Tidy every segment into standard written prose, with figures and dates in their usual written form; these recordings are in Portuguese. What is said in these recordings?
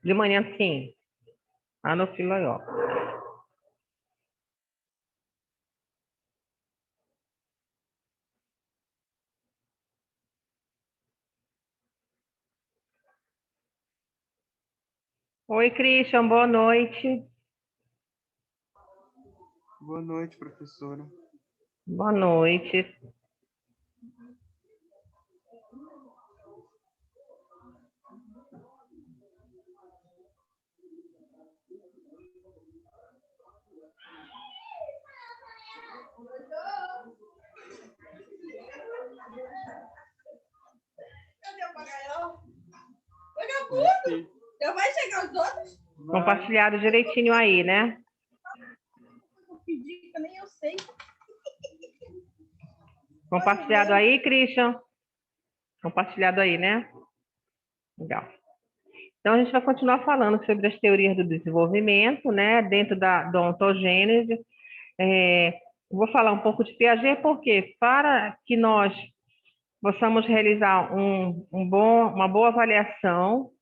De manhã, sim. Anofilóió. Oi, Christian, boa noite. Boa noite, professora. Boa noite. Cadê o papagaio? Vagabundo! Já vai chegar os outros? Compartilhado direitinho aí, né? Eu pedi, que nem eu sei. Compartilhado aí, Christian? Compartilhado aí, né? Legal. Então, a gente vai continuar falando sobre as teorias do desenvolvimento, né? Dentro da ontogênese. Vou falar um pouco de Piaget, porque para que nós possamos realizar uma boa avaliação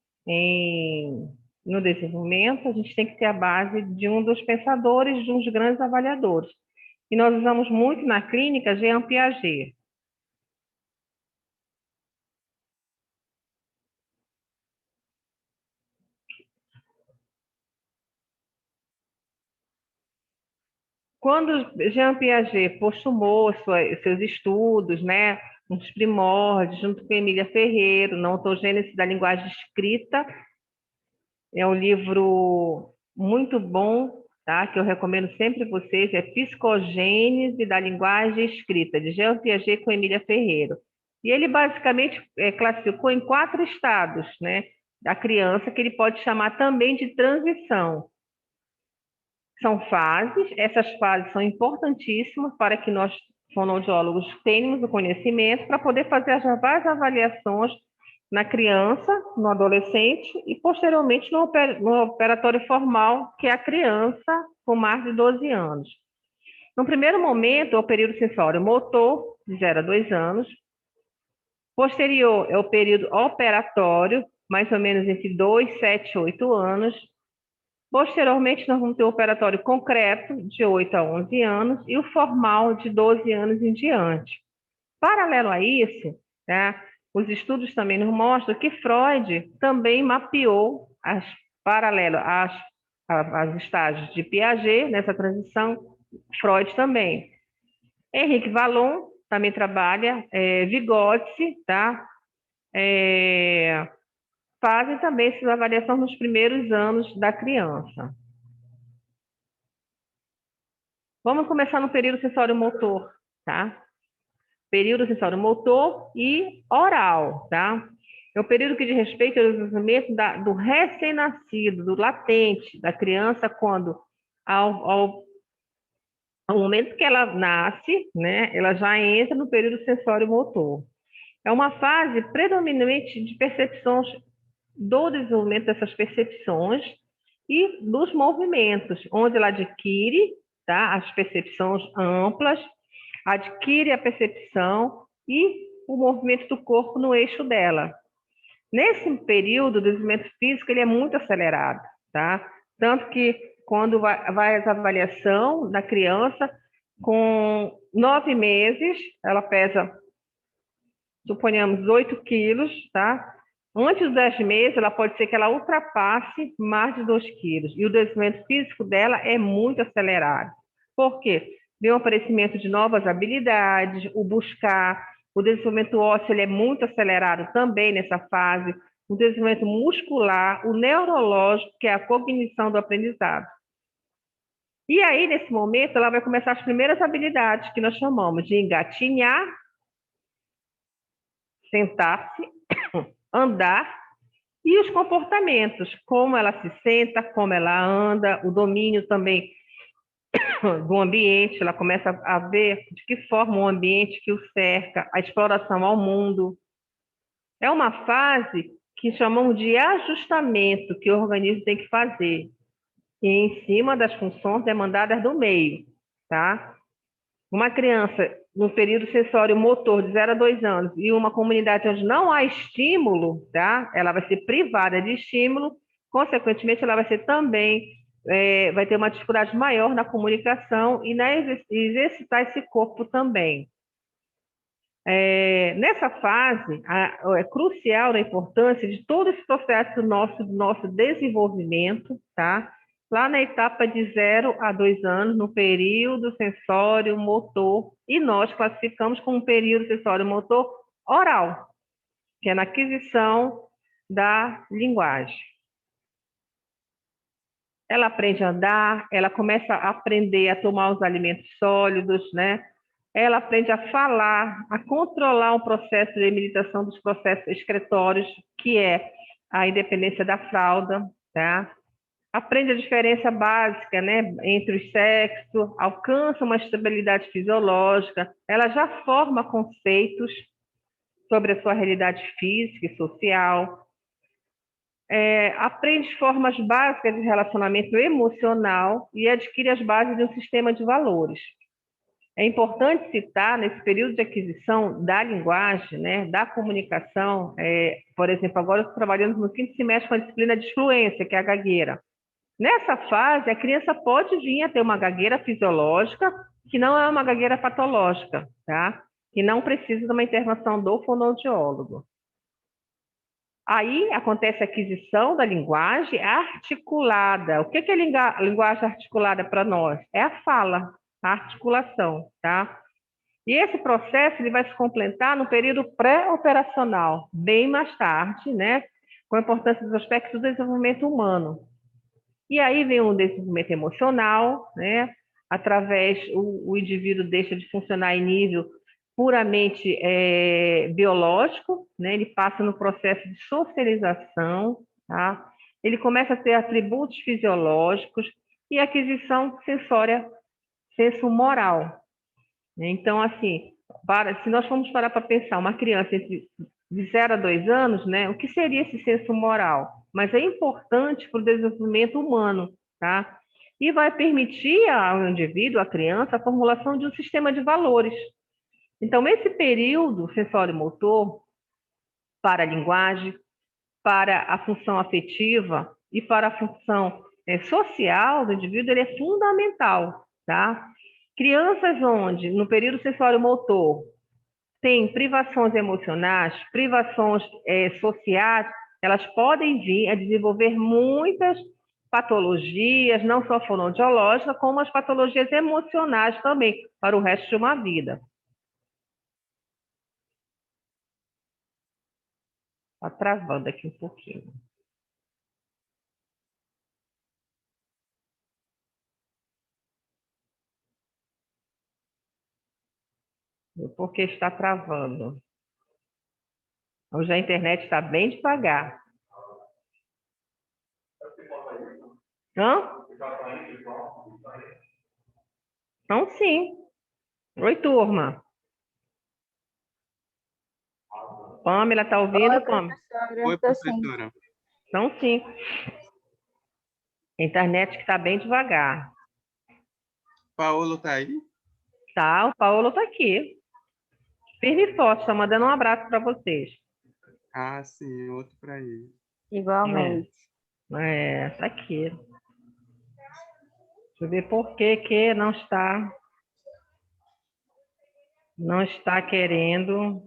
no desenvolvimento, a gente tem que ter a base de um dos pensadores, de um dos grandes avaliadores. E nós usamos muito na clínica Jean Piaget. Quando Jean Piaget postumou seus estudos, né, nos primórdios, junto com Emília Ferreiro, na ontogênese da linguagem escrita, é um livro muito bom, tá? Que eu recomendo sempre a vocês, é Psicogênese da Linguagem Escrita, de Jean Piaget com Emília Ferreiro. E ele basicamente classificou em 4 estados, né, da criança, que ele pode chamar também de transição. São fases, essas fases são importantíssimas para que nós, fonoaudiólogos, tenhamos o conhecimento para poder fazer as várias avaliações na criança, no adolescente e, posteriormente, no operatório formal, que é a criança com mais de 12 anos. No primeiro momento, é o período sensório motor, de 0 a 2 anos. Posterior é o período operatório, mais ou menos entre 2, 7 e 8 anos. Posteriormente, nós vamos ter o operatório concreto, de 8 a 11 anos, e o formal, de 12 anos em diante. Paralelo a isso, né, os estudos também nos mostram que Freud também mapeou paralelo às estágios de Piaget, nessa transição, Freud também. Henrique Vallon também trabalha, Vygotsky, tá? Fazem também essa avaliação nos primeiros anos da criança. Vamos começar no período sensório-motor, tá? Período sensório-motor e oral, tá? É o período que diz respeito ao desenvolvimento do recém-nascido, do latente, da criança, quando, ao momento que ela nasce, né, ela já entra no período sensório-motor. É uma fase predominantemente de percepções, do desenvolvimento dessas percepções e dos movimentos, onde ela adquire, tá, as percepções amplas, adquire a percepção e o movimento do corpo no eixo dela. Nesse período, o desenvolvimento físico ele é muito acelerado, tá? Tanto que quando vai a avaliação da criança, com 9 meses, ela pesa, suponhamos, 8 quilos, tá? Antes dos 10 meses, ela pode ser que ela ultrapasse mais de 2 quilos. E o desenvolvimento físico dela é muito acelerado. Por quê? Vem o aparecimento de novas habilidades, o buscar, o desenvolvimento ósseo ele é muito acelerado também nessa fase, o desenvolvimento muscular, o neurológico, que é a cognição do aprendizado. E aí, nesse momento, ela vai começar as primeiras habilidades que nós chamamos de engatinhar, sentar-se, andar, e os comportamentos, como ela se senta, como ela anda, o domínio também do ambiente, ela começa a ver de que forma o ambiente que o cerca, a exploração ao mundo. É uma fase que chamamos de ajustamento que o organismo tem que fazer em cima das funções demandadas do meio, tá? Uma criança no período sensório motor de 0 a 2 anos e uma comunidade onde não há estímulo, tá? Ela vai ser privada de estímulo, consequentemente, ela vai ser também, vai ter uma dificuldade maior na comunicação e na exercitar esse corpo também. Nessa fase, é crucial a importância de todo esse processo do nosso desenvolvimento, tá? Lá na etapa de 0 a 2 anos, no período sensório motor, e nós classificamos como um período sensório motor oral, que é na aquisição da linguagem. Ela aprende a andar, ela começa a aprender a tomar os alimentos sólidos, né? Ela aprende a falar, a controlar o processo de imitação dos processos excretórios, que é a independência da fralda, tá? Aprende a diferença básica, né, entre os sexos, alcança uma estabilidade fisiológica, ela já forma conceitos sobre a sua realidade física e social, aprende formas básicas de relacionamento emocional e adquire as bases de um sistema de valores. É importante citar, nesse período de aquisição da linguagem, né, da comunicação, por exemplo, agora eu estou trabalhando no 5º semestre com a disciplina de fluência, que é a gagueira. Nessa fase, a criança pode vir a ter uma gagueira fisiológica, que não é uma gagueira patológica, tá? Que não precisa de uma intervenção do fonoaudiólogo. Aí acontece a aquisição da linguagem articulada. O que é linguagem articulada para nós? É a fala, a articulação, tá? E esse processo ele vai se completar no período pré-operacional, bem mais tarde, né? Com a importância dos aspectos do desenvolvimento humano. E aí vem o desenvolvimento emocional, né? Através, o indivíduo deixa de funcionar em nível puramente biológico, né? Ele passa no processo de socialização, tá? Ele começa a ter atributos fisiológicos e aquisição sensória, senso-moral. Então, assim, se nós formos parar para pensar, uma criança de 0 a 2 anos, né? O que seria esse senso moral? Mas é importante para o desenvolvimento humano, tá? E vai permitir ao indivíduo, à criança, a formulação de um sistema de valores. Então, esse período sensório-motor, para a linguagem, para a função afetiva e para a função social do indivíduo, ele é fundamental, tá? Crianças onde, no período sensório-motor, tem privações emocionais, privações sociais, elas podem vir a desenvolver muitas patologias, não só fonoaudiológicas, como as patologias emocionais também, para o resto de uma vida. Está travando aqui um pouquinho. Por que está travando? Hoje a internet está bem devagar. Hã? Então, sim. Oi, turma. Pamela, está ouvindo, Pamela? Oi, professora. Então, sim. A internet que está bem devagar. Paulo está aí? Tá, o Paulo está aqui. Firme e forte, está mandando um abraço para vocês. Ah, sim, outro para ele. Igualmente. Está aqui. Deixa eu ver por que não está querendo.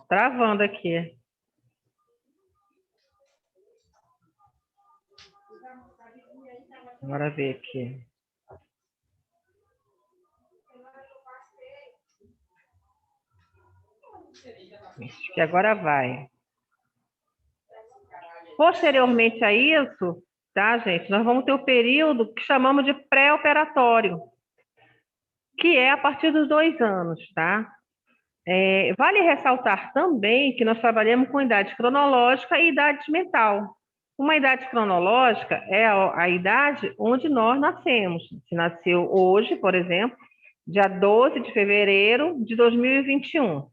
Travando aqui. Bora ver aqui. Acho que agora vai. Posteriormente a isso, tá, gente? Nós vamos ter o período que chamamos de pré-operatório, que é a partir dos 2 anos, tá? Vale ressaltar também que nós trabalhamos com idade cronológica e idade mental. Uma idade cronológica é a idade onde nós nascemos. Se nasceu hoje, por exemplo, dia 12 de fevereiro de 2021.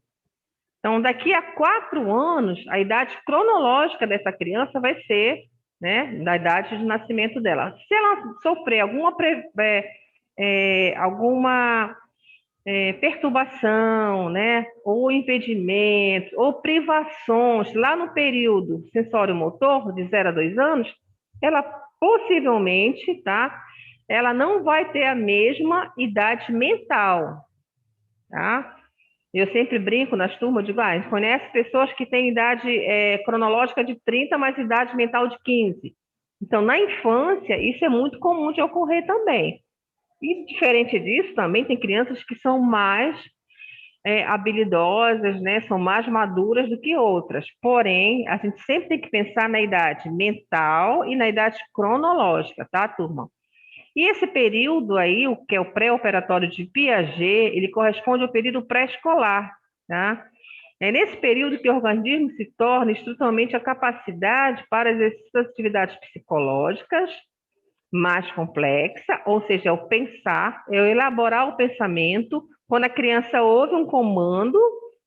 Então, daqui a 4 anos, a idade cronológica dessa criança vai ser, né, da idade de nascimento dela. Se ela sofrer alguma perturbação, né, ou impedimentos, ou privações lá no período sensório-motor, de 0 a 2 anos, ela possivelmente, tá, ela não vai ter a mesma idade mental, tá? Eu sempre brinco nas turmas, digo, a gente conhece pessoas que têm idade cronológica de 30, mas idade mental de 15. Então, na infância, isso é muito comum de ocorrer também. E diferente disso, também tem crianças que são mais habilidosas, né? São mais maduras do que outras. Porém, a gente sempre tem que pensar na idade mental e na idade cronológica, tá, turma? E esse período aí, o que é o pré-operatório de Piaget, ele corresponde ao período pré-escolar, tá? É nesse período que o organismo se torna estruturalmente a capacidade para exercer as atividades psicológicas mais complexa, ou seja, é o pensar, é o elaborar o pensamento, quando a criança ouve um comando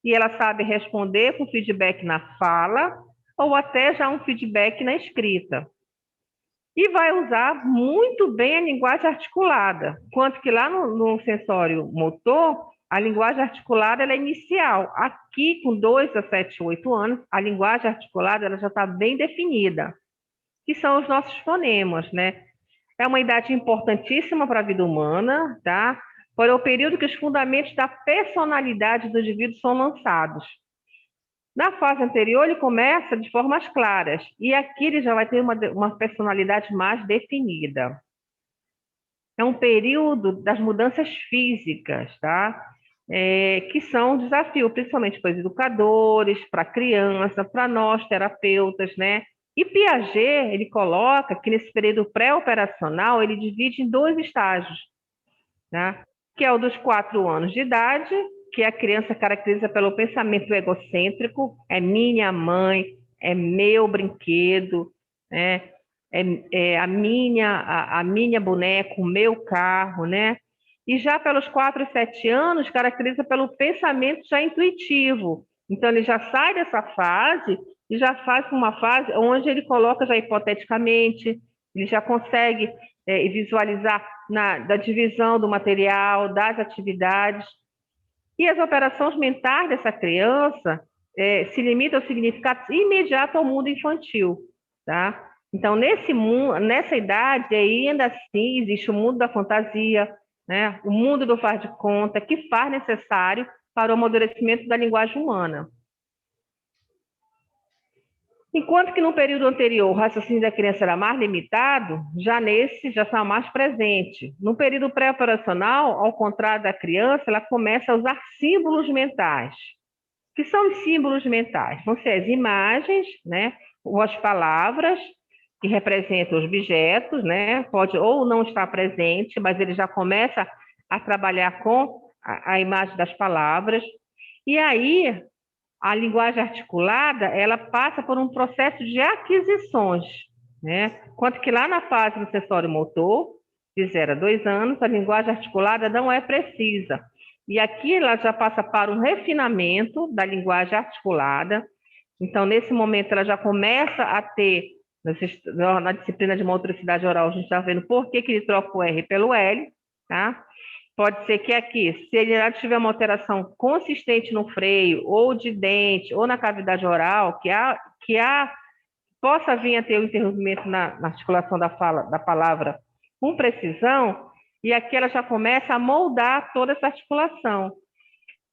e ela sabe responder com feedback na fala ou até já um feedback na escrita. E vai usar muito bem a linguagem articulada, quanto que lá no sensório motor, a linguagem articulada ela é inicial. Aqui, com 2 a 7, 8 anos, a linguagem articulada ela já está bem definida, que são os nossos fonemas, né? É uma idade importantíssima para a vida humana, tá? Para o período que os fundamentos da personalidade do indivíduo são lançados. Na fase anterior, ele começa de formas claras, e aqui ele já vai ter uma personalidade mais definida. É um período das mudanças físicas, tá? Que são um desafio, principalmente para os educadores, para a criança, para nós, terapeutas, né? E Piaget, ele coloca que nesse período pré-operacional, ele divide em 2 estágios, né? Que é o dos 4 anos de idade, que a criança caracteriza pelo pensamento egocêntrico, é minha mãe, é meu brinquedo, né? A minha boneca, o meu carro, né? E já pelos 4 e 7 anos, caracteriza pelo pensamento já intuitivo. Então, ele já sai dessa fase e já faz uma fase onde ele coloca já hipoteticamente, ele já consegue visualizar da divisão do material, das atividades. E as operações mentais dessa criança se limitam ao significado imediato ao mundo infantil, tá? Então, nessa idade, ainda assim, existe o mundo da fantasia, né? O mundo do faz de conta, que faz necessário para o amadurecimento da linguagem humana. Enquanto que no período anterior o raciocínio da criança era mais limitado, já nesse já está mais presente. No período pré-operacional, ao contrário da criança, ela começa a usar símbolos mentais. O que são os símbolos mentais? Vão ser as imagens, né, ou as palavras que representam os objetos, né? Pode ou não estar presente, mas ele já começa a trabalhar com a imagem das palavras. E aí a linguagem articulada, ela passa por um processo de aquisições, né? Enquanto que lá na fase do sensório motor, de 0 a 2 anos, a linguagem articulada não é precisa. E aqui ela já passa para um refinamento da linguagem articulada. Então, nesse momento, ela já começa a ter, na disciplina de motricidade oral, a gente está vendo por que ele troca o R pelo L, tá? Pode ser que aqui, se ele já tiver uma alteração consistente no freio, ou de dente, ou na cavidade oral, possa vir a ter um interrompimento na articulação da palavra com precisão, e aqui ela já começa a moldar toda essa articulação.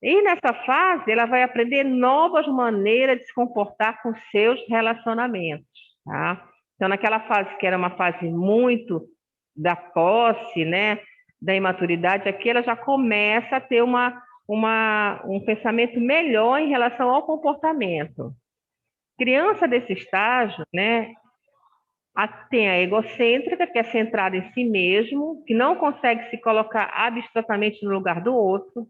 E nessa fase, ela vai aprender novas maneiras de se comportar com seus relacionamentos, tá? Então, naquela fase que era uma fase muito da posse, né, da imaturidade, aqui ela já começa a ter um pensamento melhor em relação ao comportamento. Criança desse estágio, né, tem a egocêntrica, que é centrada em si mesmo, que não consegue se colocar abstratamente no lugar do outro.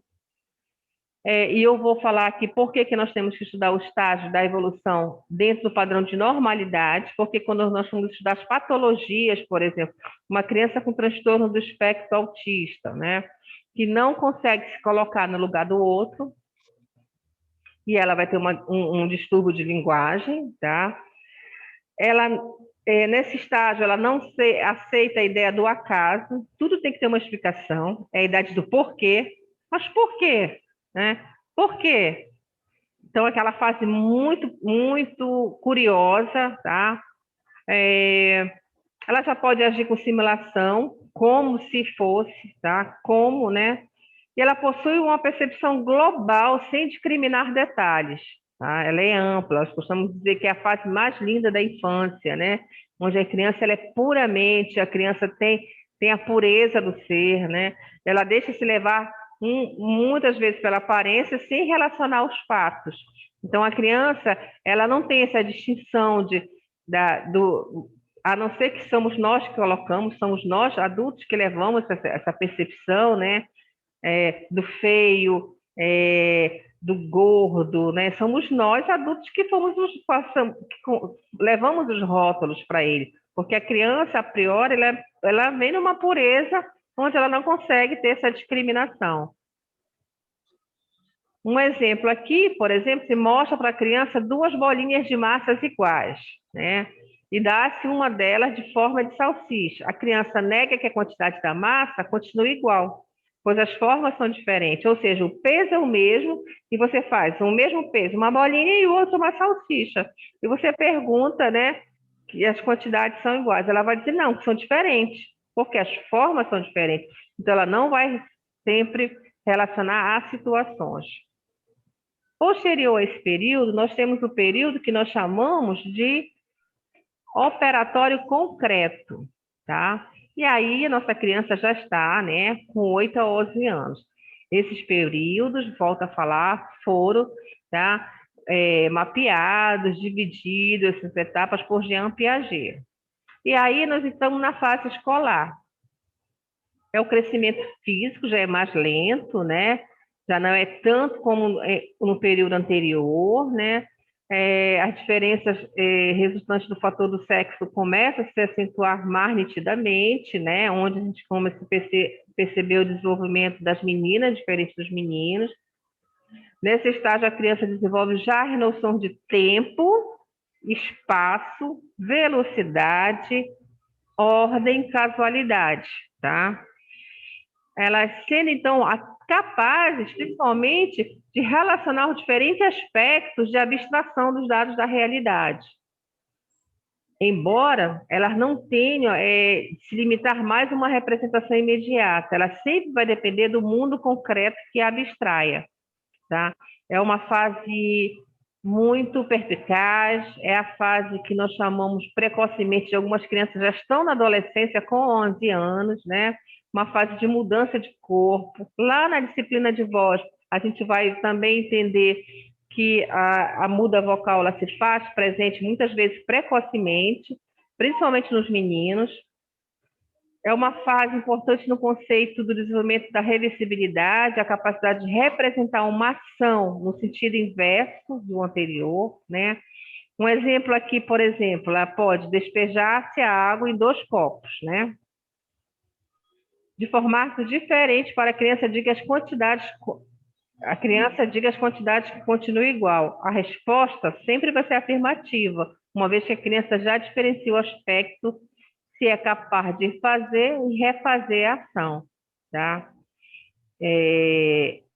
E eu vou falar aqui por que nós temos que estudar o estágio da evolução dentro do padrão de normalidade, porque quando nós vamos estudar as patologias, por exemplo, uma criança com transtorno do espectro autista, né, que não consegue se colocar no lugar do outro, e ela vai ter um distúrbio de linguagem, tá? Ela, nesse estágio, ela não aceita a ideia do acaso, tudo tem que ter uma explicação, é a idade do porquê. Mas por quê? Né? Por quê? Então, aquela fase muito, muito curiosa, tá? Ela já pode agir com simulação, como se fosse, tá? Como, né? E ela possui uma percepção global, sem discriminar detalhes, tá? Ela é ampla, nós costumamos dizer que é a fase mais linda da infância, né? Onde a criança ela é puramente, a criança tem a pureza do ser, né? Ela deixa se levar muitas vezes pela aparência, sem relacionar os fatos. Então, a criança, ela não tem essa distinção a não ser que somos nós que colocamos, somos nós, adultos, que levamos essa percepção, né? Do feio, do gordo, né? Somos nós, adultos, que levamos os rótulos para ele. Porque a criança, a priori, ela vem numa pureza onde ela não consegue ter essa discriminação. Um exemplo aqui, por exemplo, se mostra para a criança 2 bolinhas de massas iguais, né? E dá-se uma delas de forma de salsicha. A criança nega que a quantidade da massa continue igual, pois as formas são diferentes, ou seja, o peso é o mesmo, e você faz o mesmo peso, uma bolinha e o outro uma salsicha. E você pergunta, né, que as quantidades são iguais. Ela vai dizer não, que são diferentes, porque as formas são diferentes. Então, ela não vai sempre relacionar a situações. Posterior a esse período, nós temos o período que nós chamamos de operatório concreto, tá? E aí a nossa criança já está, né, com 8 a 11 anos. Esses períodos, volto a falar, foram, tá, mapeados, divididos, essas etapas por Jean Piaget. E aí nós estamos na fase escolar. O crescimento físico já é mais lento, né? Já não é tanto como no período anterior, né? As diferenças resultantes do fator do sexo começam a se acentuar mais nitidamente, né? Onde a gente começa a perceber o desenvolvimento das meninas, diferente dos meninos. Nesse estágio, a criança desenvolve já a noção de tempo, espaço, velocidade, ordem, casualidade, tá? Elas sendo, então, capazes, principalmente, de relacionar os diferentes aspectos de abstração dos dados da realidade. Embora elas não tenham se limitar mais a uma representação imediata, ela sempre vai depender do mundo concreto que a abstraia, tá? É uma fase muito perspicaz, é a fase que nós chamamos precocemente, de algumas crianças já estão na adolescência com 11 anos, né? Uma fase de mudança de corpo. Lá na disciplina de voz, a gente vai também entender que a muda vocal ela se faz presente muitas vezes precocemente, principalmente nos meninos. É uma fase importante no conceito do desenvolvimento da reversibilidade, a capacidade de representar uma ação no sentido inverso do anterior, né? Um exemplo aqui, por exemplo, ela pode despejar-se a água em 2 copos, né? De formato diferente para a criança diga as quantidades que continuam igual. A resposta sempre vai ser afirmativa, uma vez que a criança já diferencia o aspecto, se é capaz de fazer e refazer a ação, tá?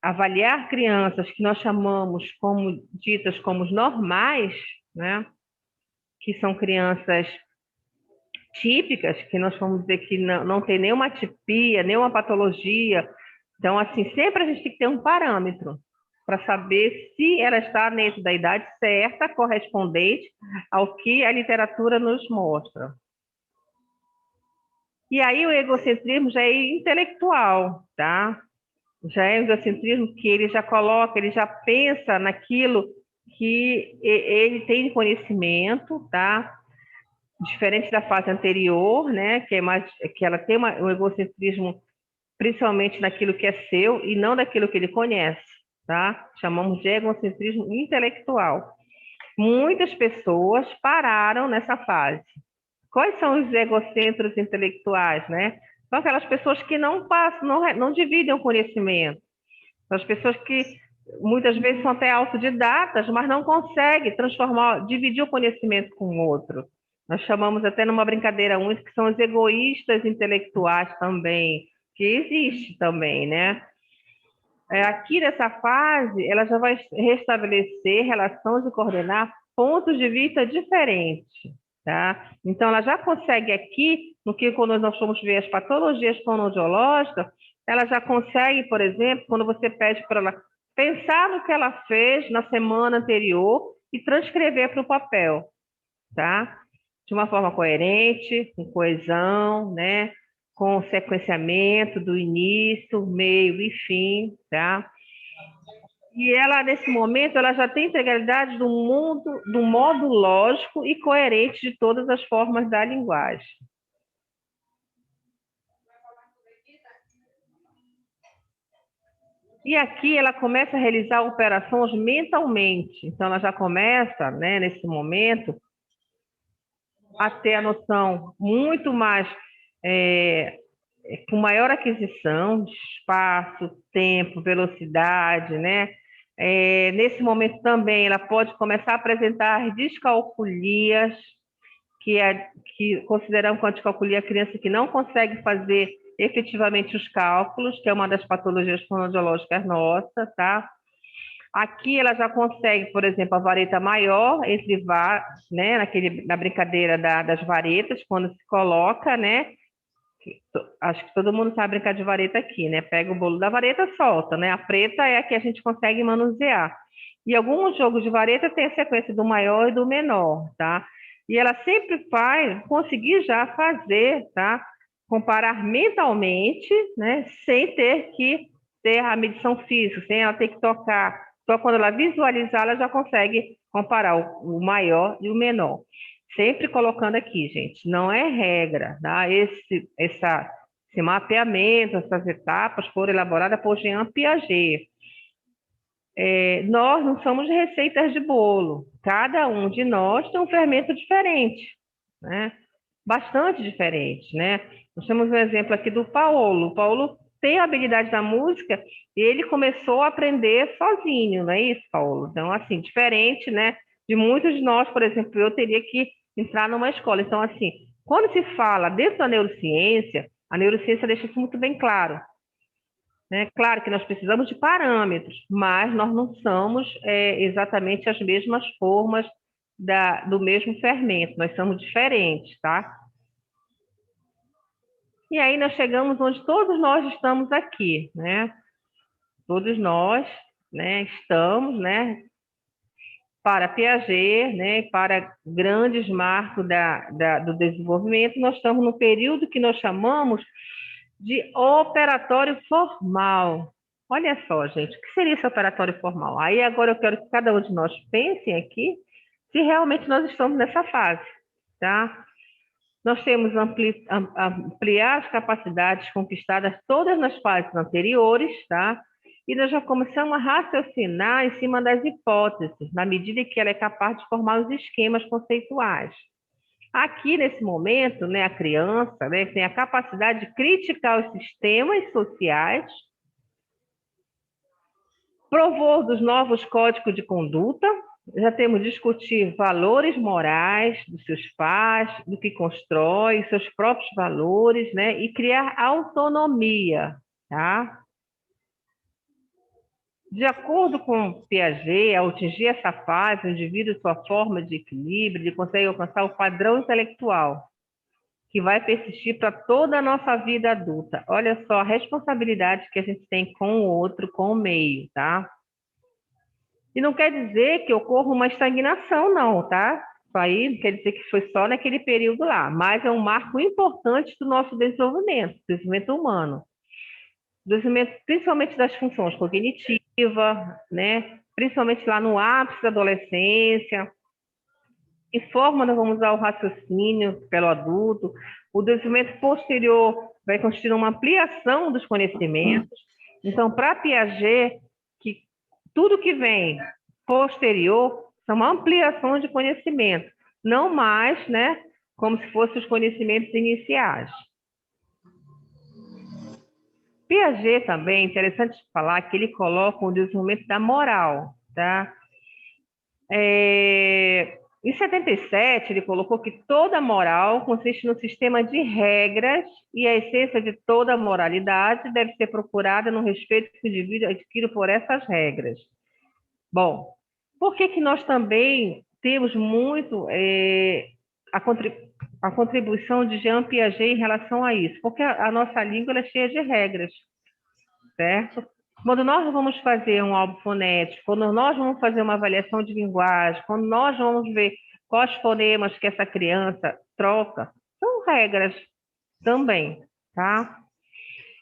Avaliar crianças que nós chamamos ditas como normais, né? Que são crianças típicas, que nós vamos dizer que não tem nenhuma atipia, nenhuma patologia. Então, assim, sempre a gente tem que ter um parâmetro para saber se ela está dentro da idade certa, correspondente ao que a literatura nos mostra. E aí o egocentrismo já é intelectual, tá? Já é o egocentrismo que ele já coloca, ele já pensa naquilo que ele tem de conhecimento, tá? Diferente da fase anterior, né? Que ela tem um egocentrismo principalmente naquilo que é seu e não daquilo que ele conhece, tá? Chamamos de egocentrismo intelectual. Muitas pessoas pararam nessa fase. Quais são os egocentros intelectuais, né? São aquelas pessoas que não dividem o conhecimento. São as pessoas que muitas vezes são até autodidatas, mas não conseguem dividir o conhecimento com o outro. Nós chamamos até numa brincadeira única que são os egoístas intelectuais também, que existe também, né? aqui nessa fase, ela já vai restabelecer relações e coordenar pontos de vista diferentes, tá? Então, ela já consegue aqui, no que quando nós formos ver as patologias fonoaudiológicas, ela já consegue, por exemplo, quando você pede para ela pensar no que ela fez na semana anterior e transcrever para o papel, tá? De uma forma coerente, com coesão, né? Com sequenciamento do início, meio e fim, tá? E ela, nesse momento, ela já tem integralidade do modo lógico e coerente de todas as formas da linguagem. E aqui ela começa a realizar operações mentalmente. Então, ela já começa, né, nesse momento, a ter a noção muito mais, com maior aquisição de espaço, tempo, velocidade, né? Nesse momento também ela pode começar a apresentar descalculias, que consideramos com descalculia a criança que não consegue fazer efetivamente os cálculos, que é uma das patologias fonoaudiológicas nossas, tá? Aqui ela já consegue, por exemplo, a vareta maior, né, na brincadeira das varetas, quando se coloca, né? Acho que todo mundo sabe brincar de vareta aqui, né? Pega o bolo da vareta, solta, né? A preta é a que a gente consegue manusear. E alguns jogos de vareta tem a sequência do maior e do menor, tá? E ela sempre vai conseguir já fazer, tá? Comparar mentalmente, né? Sem ter que ter a medição física, sem ela ter que tocar. Só quando ela visualizar, ela já consegue comparar o maior e o menor. Sempre colocando aqui, gente, não é regra, tá? Esse mapeamento, essas etapas foram elaboradas por Jean Piaget. Nós não somos receitas de bolo. Cada um de nós tem um fermento diferente, né? Bastante diferente, né? Nós temos um exemplo aqui do Paulo. O Paulo tem a habilidade da música e ele começou a aprender sozinho, não é isso, Paulo? Então, assim, diferente, né? De muitos de nós, por exemplo, eu teria que entrar numa escola. Então, assim, quando se fala dentro da neurociência, a neurociência deixa isso muito bem claro. Né? Claro que nós precisamos de parâmetros, mas nós não somos exatamente as mesmas formas do mesmo fermento, nós somos diferentes, tá? E aí nós chegamos onde todos nós estamos aqui, né? Todos nós, né, estamos, né, para Piaget, né, para grandes marcos do desenvolvimento, nós estamos no período que nós chamamos de operatório formal. Olha só, gente, o que seria esse operatório formal? Aí agora eu quero que cada um de nós pensem aqui se realmente nós estamos nessa fase, tá? Nós temos ampliar as capacidades conquistadas todas nas fases anteriores, tá? E nós já começamos a raciocinar em cima das hipóteses, na medida que ela é capaz de formar os esquemas conceituais. Aqui, nesse momento, né, a criança, né, tem a capacidade de criticar os sistemas sociais, provor dos novos códigos de conduta, já temos discutir valores morais dos seus pais, do que constrói, seus próprios valores, né, e criar autonomia, tá? De acordo com Piaget, ao atingir essa fase, o indivíduo, sua forma de equilíbrio, ele consegue alcançar o padrão intelectual, que vai persistir para toda a nossa vida adulta. Olha só a responsabilidade que a gente tem com o outro, com o meio, tá? E não quer dizer que ocorra uma estagnação, não, tá? Isso aí não quer dizer que foi só naquele período lá, mas é um marco importante do nosso desenvolvimento humano. Desenvolvimento principalmente das funções cognitivas, né? Principalmente lá no ápice da adolescência, que forma nós vamos usar o raciocínio pelo adulto. O desenvolvimento posterior vai constituir uma ampliação dos conhecimentos. Então, para Piaget, que tudo que vem posterior são ampliações de conhecimento, não mais, né, como se fossem os conhecimentos iniciais. Piaget também, é interessante falar que ele coloca o desenvolvimento da moral, tá? Em 77, ele colocou que toda moral consiste no sistema de regras e a essência de toda moralidade deve ser procurada no respeito que o indivíduo adquire por essas regras. Bom, por que nós também temos muito a contribuição de Jean Piaget em relação a isso? Porque a nossa língua é cheia de regras, certo? Quando nós vamos fazer um álbum fonético, quando nós vamos fazer uma avaliação de linguagem, quando nós vamos ver quais fonemas que essa criança troca, são regras também, tá?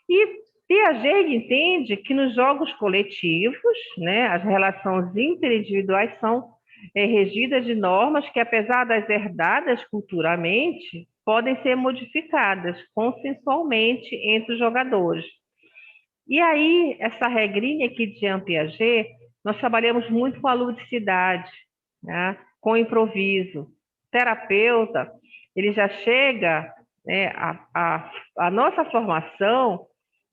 E Piaget entende que nos jogos coletivos, né, as relações interindividuais são regidas de normas que, apesar das herdadas culturalmente, podem ser modificadas consensualmente entre os jogadores. E aí, essa regrinha aqui de Jean Piaget, nós trabalhamos muito com a ludicidade, né? Com o improviso. O terapeuta, ele já chega, né, a nossa formação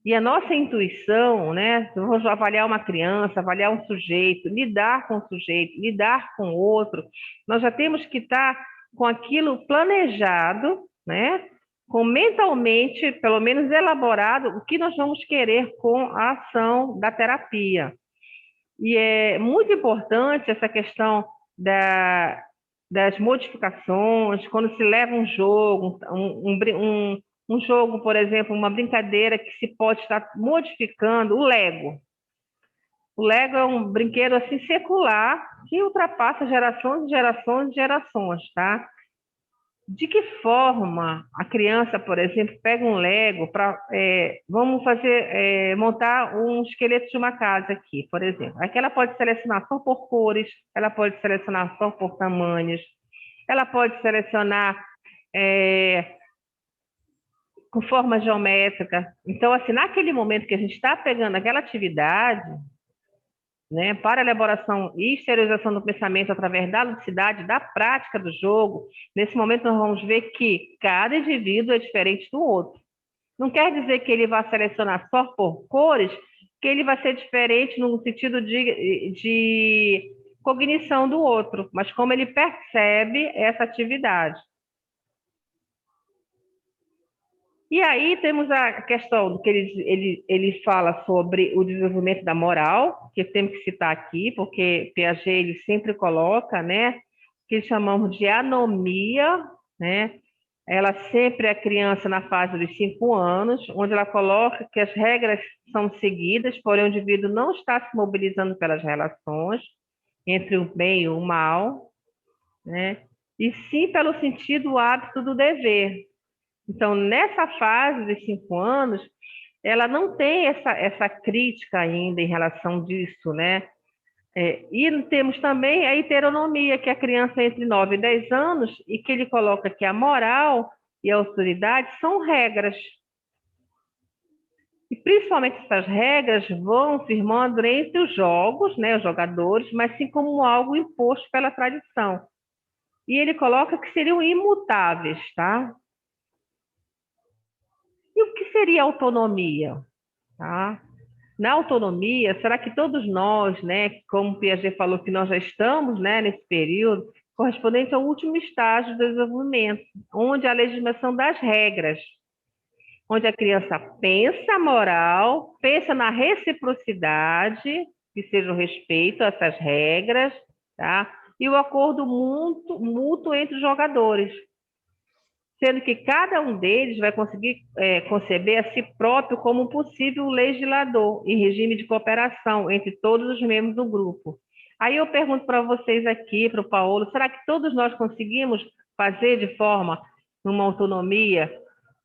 e a nossa intuição, né? Vamos avaliar uma criança, avaliar um sujeito, lidar com o sujeito, lidar com o outro, nós já temos que estar com aquilo planejado, né? Com mentalmente, pelo menos elaborado, o que nós vamos querer com a ação da terapia. E é muito importante essa questão das modificações, quando se leva um jogo, um jogo, por exemplo, uma brincadeira que se pode estar modificando, o Lego. O Lego é um brinquedo assim secular que ultrapassa gerações e gerações e gerações, tá? De que forma a criança, por exemplo, pega um Lego para vamos fazer montar um esqueleto de uma casa aqui, por exemplo. Aqui ela pode selecionar só por cores, ela pode selecionar só por tamanhos, ela pode selecionar com forma geométrica. Então, assim, naquele momento que a gente está pegando aquela atividade, né, para elaboração e exteriorização do pensamento através da ludicidade, da prática do jogo, nesse momento nós vamos ver que cada indivíduo é diferente do outro. Não quer dizer que ele vai selecionar só por cores, que ele vai ser diferente no sentido de cognição do outro, mas como ele percebe essa atividade. E aí temos a questão que ele fala sobre o desenvolvimento da moral, que temos que citar aqui, porque Piaget ele sempre coloca, né, que chamamos de anomia, né? Ela sempre é criança na fase dos 5 anos, onde ela coloca que as regras são seguidas, porém o indivíduo não está se mobilizando pelas relações entre o bem e o mal, né? E sim pelo sentido hábito do dever. Então, nessa fase dos 5 anos, ela não tem essa crítica ainda em relação disso, né? E temos também a heteronomia, que é a criança entre 9 e 10 anos, e que ele coloca que a moral e a autoridade são regras. E principalmente essas regras vão firmando entre os jogos, né, os jogadores, mas sim como algo imposto pela tradição. E ele coloca que seriam imutáveis, tá? E o que seria autonomia? Tá? Na autonomia, será que todos nós, né, como Piaget falou que nós já estamos, né, nesse período, correspondente ao último estágio do desenvolvimento, onde a legislação das regras, onde a criança pensa a moral, pensa na reciprocidade, que seja o respeito a essas regras, tá? E o acordo mútuo entre os jogadores, sendo que cada um deles vai conseguir conceber a si próprio como um possível legislador em regime de cooperação entre todos os membros do grupo. Aí eu pergunto para vocês aqui, para o Paulo, será que todos nós conseguimos fazer de forma, numa autonomia,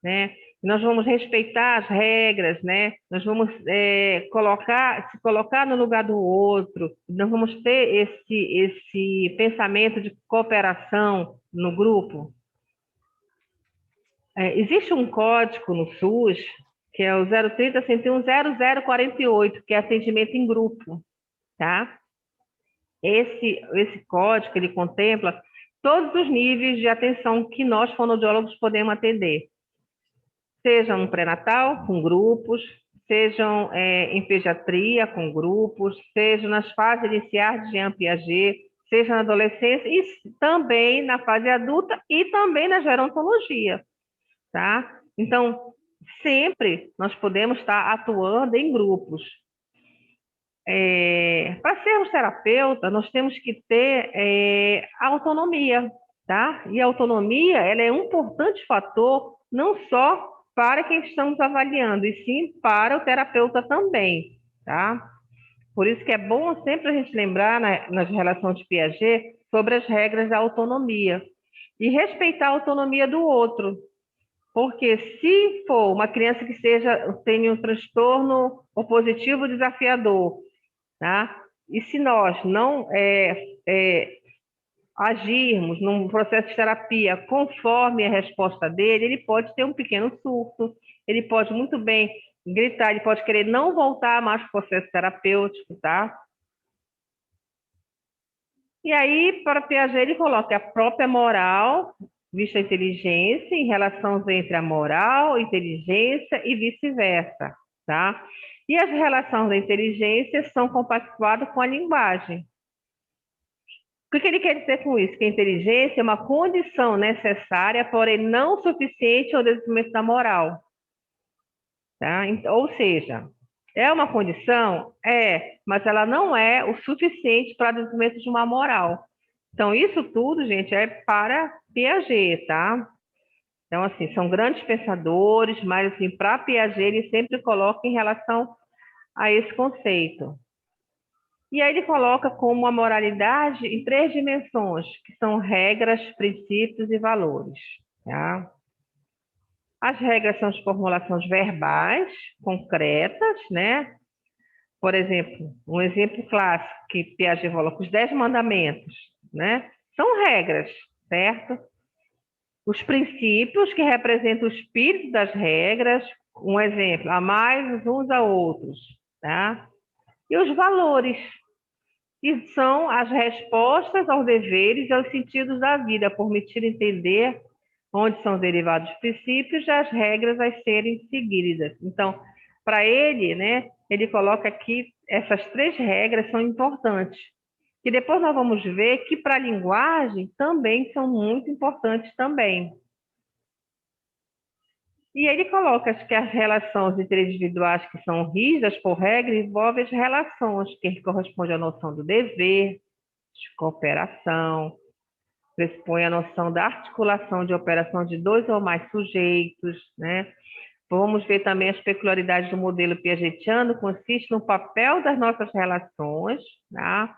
né? Nós vamos respeitar as regras, né? Nós vamos se colocar no lugar do outro, nós vamos ter esse pensamento de cooperação no grupo? Existe um código no SUS, que é o 030 101 0048, que é atendimento em grupo, tá? Esse código, ele contempla todos os níveis de atenção que nós, fonoaudiólogos, podemos atender. Sejam no pré-natal, com grupos, sejam em pediatria, com grupos, sejam nas fases iniciais de Jean Piaget, seja na adolescência e também na fase adulta e também na gerontologia, tá? Então, sempre nós podemos estar atuando em grupos. Para sermos terapeutas, nós temos que ter autonomia, tá? E a autonomia, ela é um importante fator não só para quem estamos avaliando, e sim para o terapeuta também, tá? Por isso que é bom sempre a gente lembrar nas relações de Piaget sobre as regras da autonomia e respeitar a autonomia do outro. Porque se for uma criança que tenha um transtorno opositivo desafiador, tá? E se nós não agirmos num processo de terapia conforme a resposta dele, ele pode ter um pequeno surto, ele pode muito bem gritar, ele pode querer não voltar mais para o processo terapêutico, tá? E aí, para Piaget, ele coloca a própria moral, vista a inteligência, em relação entre a moral, inteligência e vice-versa, tá? E as relações da inteligência são compactuadas com a linguagem. O que ele quer dizer com isso? Que a inteligência é uma condição necessária, porém não suficiente ao desenvolvimento da moral. Tá? Ou seja, é uma condição? Mas ela não é o suficiente para o desenvolvimento de uma moral. Então, isso tudo, gente, é para Piaget, tá? Então, assim, são grandes pensadores, mas, assim, para Piaget, ele sempre coloca em relação a esse conceito. E aí ele coloca como a moralidade em 3 dimensões, que são regras, princípios e valores, tá? As regras são as formulações verbais, concretas, né? Por exemplo, um exemplo clássico que Piaget coloca, os 10 mandamentos, né? São regras, certo? Os princípios, que representam o espírito das regras, um exemplo, amai uns a outros, tá? E os valores, que são as respostas aos deveres e aos sentidos da vida, permitir entender onde são derivados os princípios e as regras a serem seguidas. Então, para ele, né, ele coloca aqui essas 3 regras são importantes. E depois nós vamos ver que para a linguagem também são muito importantes também. E ele coloca que as relações interindividuais que são rígidas por regra envolvem as relações que correspondem à noção do dever, de cooperação, pressupõe a noção da articulação de operação de 2 ou mais sujeitos, né? Vamos ver também as peculiaridades do modelo piagetiano, consiste no papel das nossas relações, tá?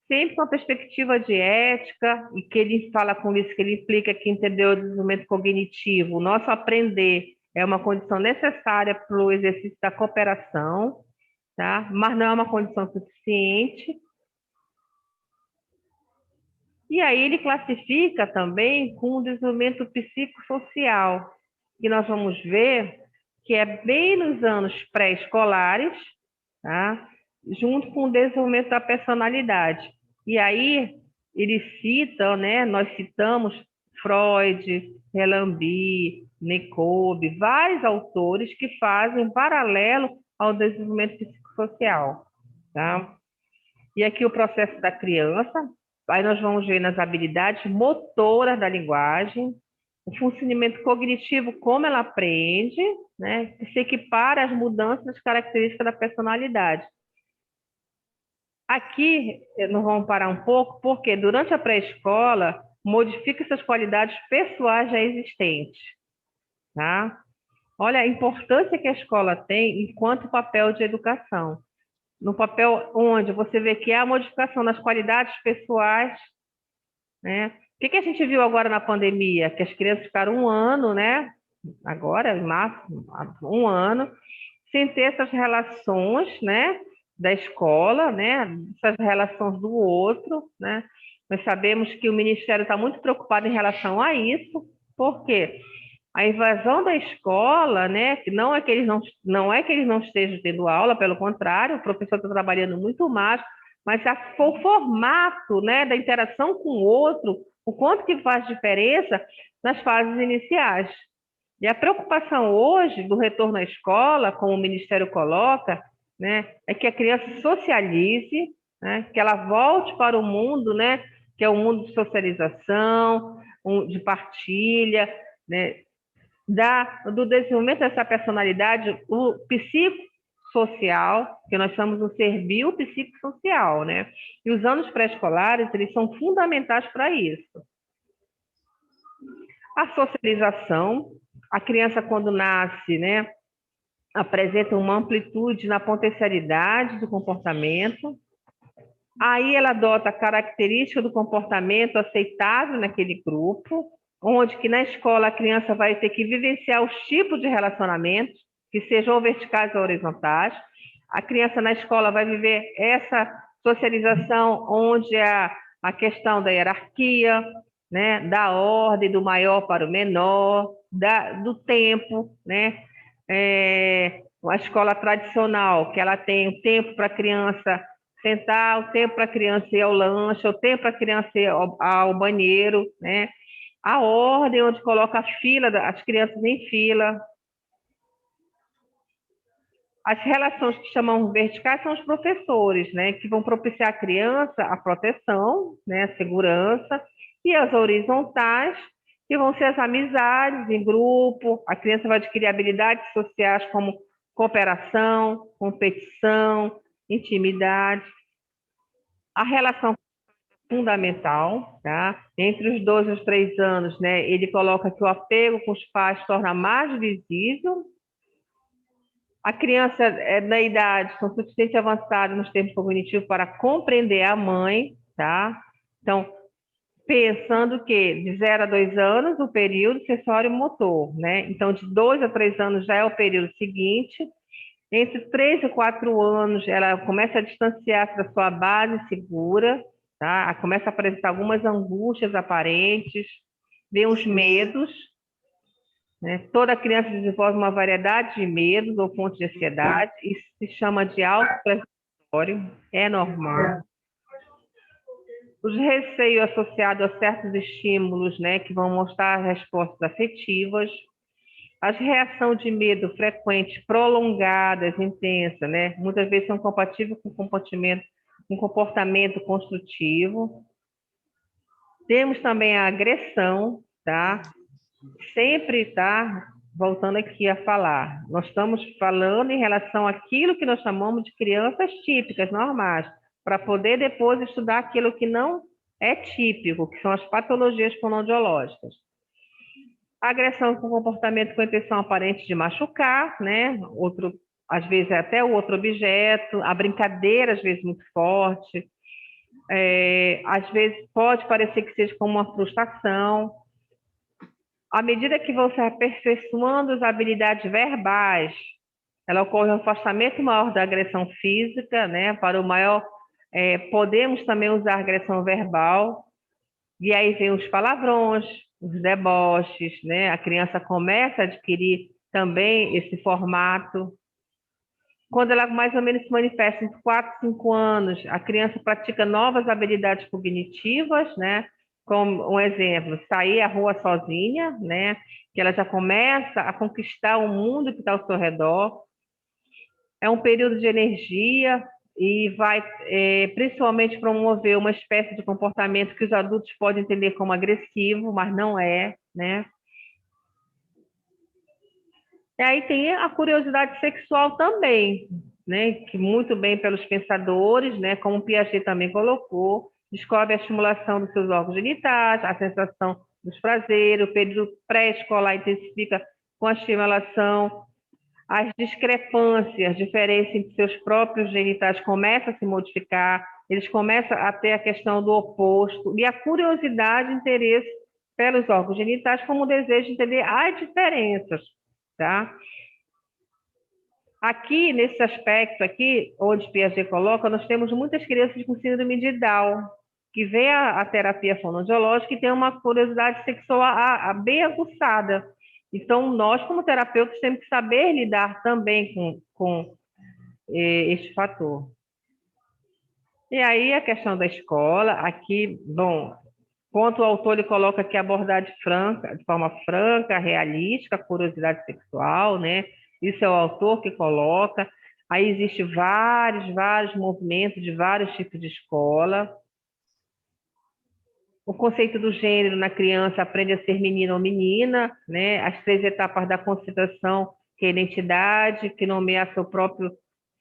Sempre com a perspectiva de ética, e que ele fala com isso, que ele implica que entender o desenvolvimento cognitivo, o nosso aprender é uma condição necessária para o exercício da cooperação, tá? Mas não é uma condição suficiente. E aí ele classifica também com o desenvolvimento psicossocial, que nós vamos ver que é bem nos anos pré-escolares, tá? Junto com o desenvolvimento da personalidade. E aí ele cita, né, nós citamos Freud, Relambí, Nekob, vários autores que fazem um paralelo ao desenvolvimento psicossocial, tá? E aqui o processo da criança, aí nós vamos ver nas habilidades motoras da linguagem, o funcionamento cognitivo, como ela aprende, né, que se equipara às mudanças características da personalidade. Aqui, nós vamos parar um pouco, porque durante a pré-escola, modifica essas qualidades pessoais já existentes, tá? Olha a importância que a escola tem enquanto papel de educação. No papel onde você vê que há a modificação das qualidades pessoais, né? O que a gente viu agora na pandemia? Que as crianças ficaram 1 ano, né? Agora, em março, 1 ano, sem ter essas relações, né? Da escola, né? Essas relações do outro, né? Nós sabemos que o Ministério está muito preocupado em relação a isso, porque a invasão da escola, né? Não é que eles não estejam tendo aula, pelo contrário, o professor está trabalhando muito mais, mas o formato, né, da interação com o outro, o quanto que faz diferença nas fases iniciais. E a preocupação hoje do retorno à escola, como o Ministério coloca, né, é que a criança socialize, né? Que ela volte para o mundo, né? Que é o mundo de socialização, de partilha, né? Do desenvolvimento dessa personalidade, o psicossocial, que nós somos um ser biopsicossocial, né? E os anos pré-escolares, eles são fundamentais para isso. A socialização, a criança quando nasce, né, apresenta uma amplitude na potencialidade do comportamento. Aí ela adota a característica do comportamento aceitável naquele grupo, onde que na escola a criança vai ter que vivenciar os tipos de relacionamentos, que sejam verticais ou horizontais. A criança na escola vai viver essa socialização onde a questão da hierarquia, né, da ordem, do maior para o menor, do tempo, né? A escola tradicional, que ela tem o tempo para a criança sentar, o tempo para a criança ir ao lanche, o tempo para a criança ir ao banheiro, né? A ordem onde coloca a fila, as crianças em fila. As relações que chamamos verticais são os professores, né? Que vão propiciar à criança a proteção, né? A segurança, e as horizontais, que vão ser as amizades em grupo. A criança vai adquirir habilidades sociais como cooperação, competição, intimidade. A relação fundamental, tá? Entre os 2 e os 3 anos, né? Ele coloca que o apego com os pais torna mais visível. A criança da idade são suficientemente avançada nos termos cognitivos para compreender a mãe, tá? Então, pensando que de 0 a 2 anos, o período sensório-motor, né? Então, de 2 a 3 anos já é o período seguinte. Entre 3 e 4 anos, ela começa a distanciar-se da sua base segura, tá? Ela começa a apresentar algumas angústias aparentes, vem os medos, né? Toda criança desenvolve uma variedade de medos ou fontes de ansiedade, isso se chama de autopreservatório, é normal. Os receios associados a certos estímulos, né, que vão mostrar respostas afetivas. As reações de medo frequentes, prolongadas, intensas, né? Muitas vezes são compatíveis com um comportamento construtivo. Temos também a agressão, tá? Sempre, tá? Voltando aqui a falar, nós estamos falando em relação àquilo que nós chamamos de crianças típicas, normais, para poder depois estudar aquilo que não é típico, que são as patologias fonoaudiológicas. A agressão com comportamento com intenção aparente de machucar, né? Às vezes é até o outro objeto, a brincadeira às vezes muito forte, às vezes pode parecer que seja como uma frustração. À medida que vão se aperfeiçoando as habilidades verbais, ela ocorre um afastamento maior da agressão física, né? Para o maior, podemos também usar agressão verbal, e aí vem os palavrões, os deboches, né? A criança começa a adquirir também esse formato. Quando ela mais ou menos se manifesta entre 4 e 5 anos, a criança pratica novas habilidades cognitivas, né? Como um exemplo, sair à rua sozinha, né? Que ela já começa a conquistar o mundo que está ao seu redor. É um período de energia e vai principalmente promover uma espécie de comportamento que os adultos podem entender como agressivo, mas não é, né? E aí tem a curiosidade sexual também, né? Que muito bem pelos pensadores, né? Como Piaget também colocou, descobre a estimulação dos seus órgãos genitais, a sensação dos prazeres, o período pré-escolar intensifica com a estimulação, as discrepâncias, diferença entre seus próprios genitais começa a se modificar, eles começam a ter a questão do oposto, e a curiosidade e interesse pelos órgãos genitais como o desejo de entender as diferenças, tá? Aqui, nesse aspecto aqui, onde Piaget coloca, nós temos muitas crianças com síndrome de Down, que vê a terapia fonoaudiológica e tem uma curiosidade sexual bem aguçada. Então, nós, como terapeutas, temos que saber lidar também com este fator. E aí, a questão da escola, aqui, bom, quanto o autor ele coloca aqui abordar de forma franca, realística, a curiosidade sexual, né? Isso é o autor que coloca. Aí existem vários movimentos de vários tipos de escola. O conceito do gênero na criança aprende a ser menino ou menina, né? As 3 etapas da constituição, que é a identidade, que nomeia seu próprio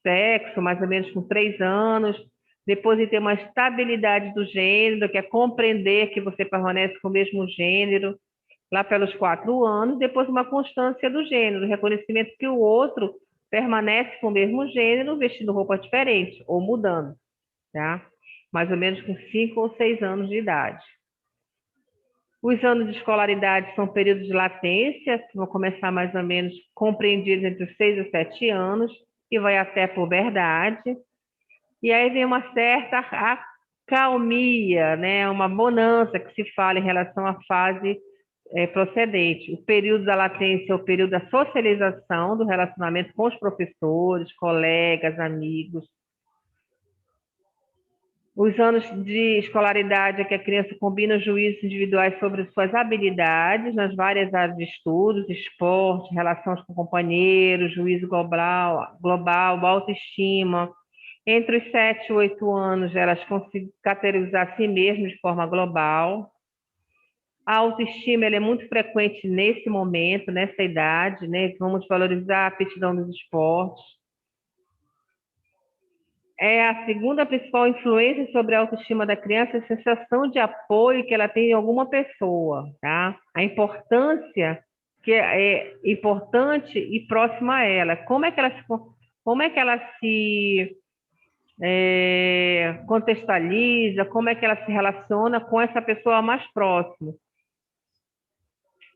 sexo, mais ou menos com 3 anos. Depois ele tem uma estabilidade do gênero, que é compreender que você permanece com o mesmo gênero, lá pelos 4 anos. Depois uma constância do gênero, reconhecimento que o outro permanece com o mesmo gênero, vestindo roupa diferente, ou mudando, tá? Mais ou menos com 5 ou 6 anos de idade. Os anos de escolaridade são períodos de latência, que vão começar mais ou menos compreendidos entre os 6 e 7 anos, e vai até a puberdade. E aí vem uma certa acalmia, né? Uma bonança que se fala em relação à fase procedente. O período da latência é o período da socialização, do relacionamento com os professores, colegas, amigos. Os anos de escolaridade é que a criança combina os juízos individuais sobre suas habilidades nas várias áreas de estudos, esporte, relações com companheiros, juízo global, autoestima. Entre os 7 e 8 anos, elas conseguem categorizar a si mesmas de forma global. A autoestima ela é muito frequente nesse momento, nessa idade, né? Vamos valorizar a aptidão dos esportes. É a segunda principal influência sobre a autoestima da criança, a sensação de apoio que ela tem em alguma pessoa, tá? A importância que é importante e próxima a ela. Como é que ela se contextualiza, como é que ela se relaciona com essa pessoa mais próxima.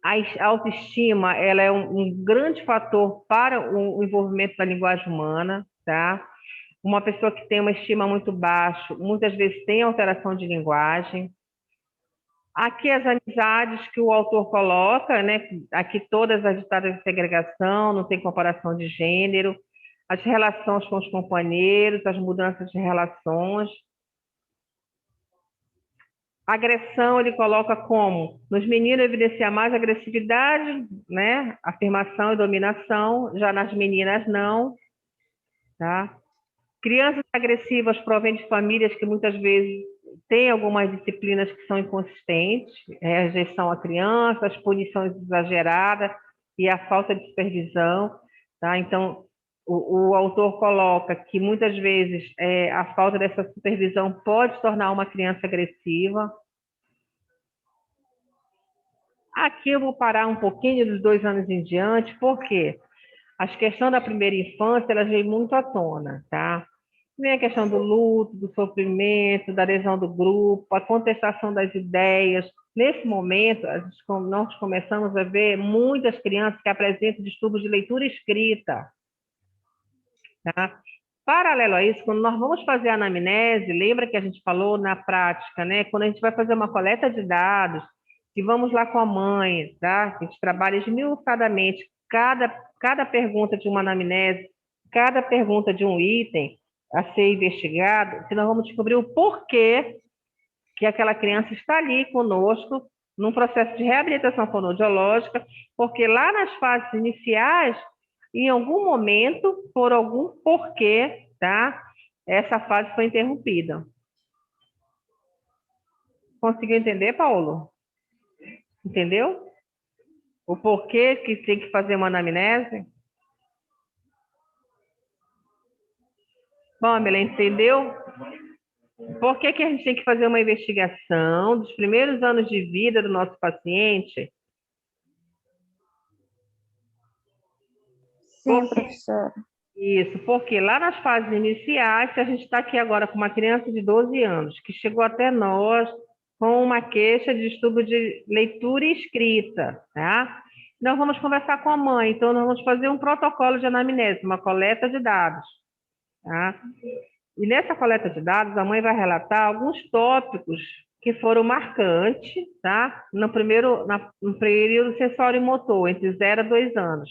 A autoestima ela é um grande fator para o envolvimento da linguagem humana, tá? Uma pessoa que tem uma estima muito baixa, muitas vezes tem alteração de linguagem. Aqui as amizades que o autor coloca, né? Aqui todas as ditadas de segregação, não tem comparação de gênero, as relações com os companheiros, as mudanças de relações. Agressão ele coloca como? Nos meninos evidencia mais agressividade, né? Afirmação e dominação, já nas meninas não, tá? Crianças agressivas provêm de famílias que muitas vezes têm algumas disciplinas que são inconsistentes, a rejeição à criança, as punições exageradas e a falta de supervisão, tá? Então, o autor coloca que muitas vezes a falta dessa supervisão pode tornar uma criança agressiva. Aqui eu vou parar um pouquinho dos 2 anos em diante, porque as questões da primeira infância, elas vêm muito à tona, tá? Vem a questão do luto, do sofrimento, da adesão do grupo, a contestação das ideias. Nesse momento, nós começamos a ver muitas crianças que apresentam distúrbios de leitura e escrita, tá? Paralelo a isso, quando nós vamos fazer a anamnese, lembra que a gente falou na prática, né? Quando a gente vai fazer uma coleta de dados, e vamos lá com a mãe, tá? A gente trabalha esmiuçadamente cada pergunta de uma anamnese, cada pergunta de um item a ser investigado, que nós vamos descobrir o porquê que aquela criança está ali conosco num processo de reabilitação fonoaudiológica, porque lá nas fases iniciais, em algum momento, por algum porquê, tá? Essa fase foi interrompida. Conseguiu entender, Paulo? Entendeu? O porquê que tem que fazer uma anamnese? Pamela, entendeu? Por que a gente tem que fazer uma investigação dos primeiros anos de vida do nosso paciente? Sim, professora. Isso, porque lá nas fases iniciais, se a gente está aqui agora com uma criança de 12 anos, que chegou até nós com uma queixa de distúrbio de leitura e escrita, tá? Nós vamos conversar com a mãe, então nós vamos fazer um protocolo de anamnese, uma coleta de dados, tá? E nessa coleta de dados, a mãe vai relatar alguns tópicos que foram marcantes, tá? No período sensório e motor, entre 0 a 2 anos.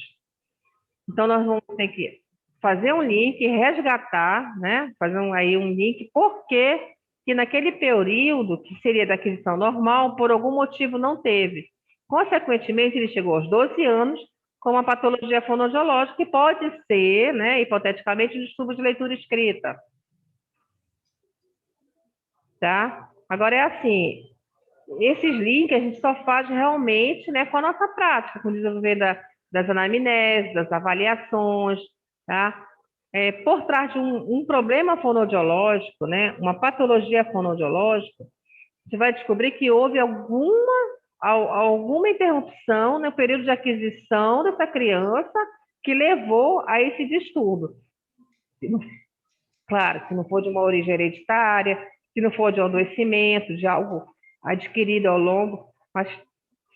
Então, nós vamos ter que fazer um link, resgatar, né? Fazer um link, porque que naquele período, que seria da aquisição normal, por algum motivo não teve. Consequentemente, ele chegou aos 12 anos, com uma patologia fonoaudiológica, que pode ser, né, hipoteticamente, um distúrbio de leitura escrita. Tá? Agora é assim, esses links a gente só faz realmente, né, com a nossa prática, com o desenvolver das anamneses, das avaliações, tá? Por trás de um problema fonoaudiológico, né, uma patologia fonoaudiológica, você vai descobrir que houve alguma interrupção no período de aquisição dessa criança que levou a esse distúrbio. Claro, se não for de uma origem hereditária, se não for de um adoecimento, de algo adquirido ao longo, mas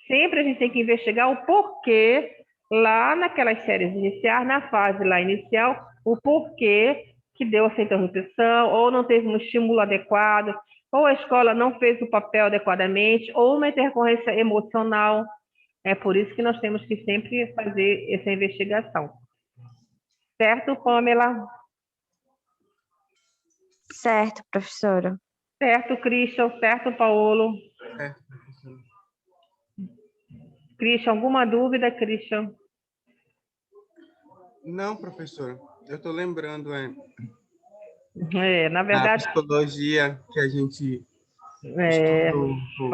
sempre a gente tem que investigar o porquê, lá naquelas séries iniciais, na fase lá inicial, o porquê que deu essa interrupção, ou não teve um estímulo adequado, ou a escola não fez o papel adequadamente, ou uma intercorrência emocional. É por isso que nós temos que sempre fazer essa investigação. Certo, Pamela? Certo, professora. Certo, Christian? Certo, Paulo? Certo, professora. Christian, alguma dúvida, Christian? Não, professora. Eu estou lembrando, Na da verdade, psicologia que a gente estudou um pouco.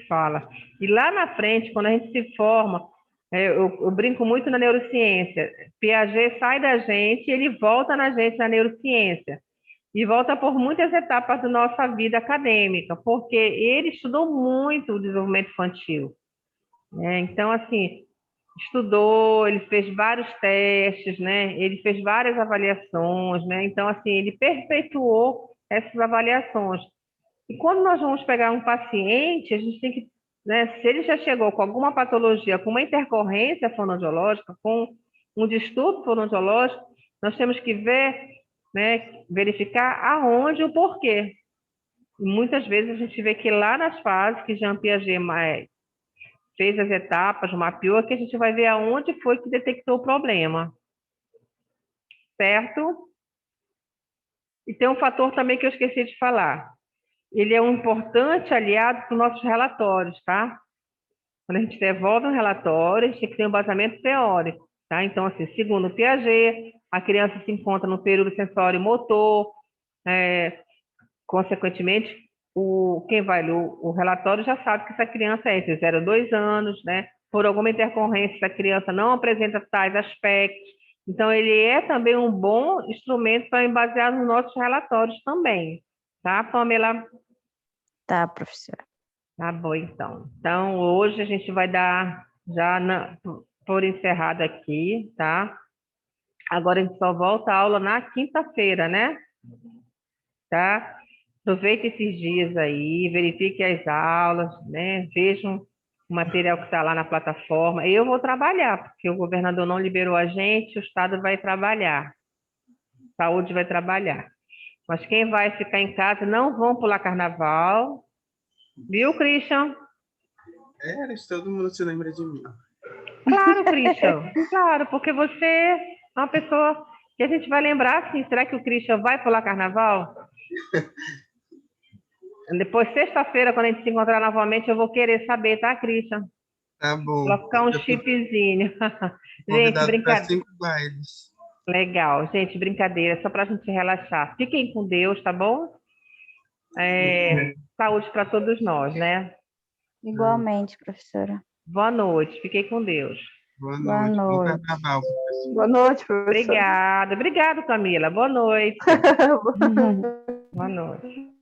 fala. E lá na frente, quando a gente se forma, eu brinco muito na neurociência. Piaget sai da gente, ele volta na gente na neurociência. E volta por muitas etapas da nossa vida acadêmica, porque ele estudou muito o desenvolvimento infantil. Né? Então, assim, estudou, ele fez vários testes, né? Ele fez várias avaliações, né? Então, assim, ele perpetuou essas avaliações. E quando nós vamos pegar um paciente, a gente tem que, né, se ele já chegou com alguma patologia, com uma intercorrência fonoaudiológica, com um distúrbio fonoaudiológico, nós temos que ver, né, verificar aonde e o porquê. E muitas vezes a gente vê que lá nas fases que Jean Piaget fez as etapas, mapeou, que a gente vai ver aonde foi que detectou o problema. Certo? E tem um fator também que eu esqueci de falar. Ele é um importante aliado para os nossos relatórios, tá? Quando a gente devolve um relatório, a gente tem que ter um embasamento teórico, tá? Então, assim, segundo o Piaget, a criança se encontra no período sensório-motor, consequentemente, quem vai ler o relatório já sabe que essa criança é entre 0 a 2 anos, né? Por alguma intercorrência, a criança não apresenta tais aspectos. Então, ele é também um bom instrumento para basear nos nossos relatórios também. Tá, Pamela? Tá, professora. Tá bom, então. Então, hoje a gente vai dar por encerrado aqui, tá? Agora a gente só volta à aula na quinta-feira, né? Tá? Aproveite esses dias aí, verifique as aulas, né? Vejam o material que está lá na plataforma. Eu vou trabalhar, porque o governador não liberou a gente, o Estado vai trabalhar. Saúde vai trabalhar. Mas quem vai ficar em casa, não vão pular carnaval. Viu, Christian? Todo mundo se lembra de mim. Claro, Christian. Claro, porque você é uma pessoa que a gente vai lembrar, assim, será que o Christian vai pular carnaval? Depois, sexta-feira, quando a gente se encontrar novamente, eu vou querer saber, tá, Christian? Tá bom. Colocar um chipzinho. Gente, Convidado para brincadeira. 5 bailes. Legal, gente, brincadeira, só para a gente relaxar. Fiquem com Deus, tá bom? Saúde para todos nós, né? Igualmente, professora. Boa noite, fiquem com Deus. Boa Boa noite. Bom noite. carnaval, professor. Boa noite, professor. Obrigada, Camila. Boa noite. Boa noite.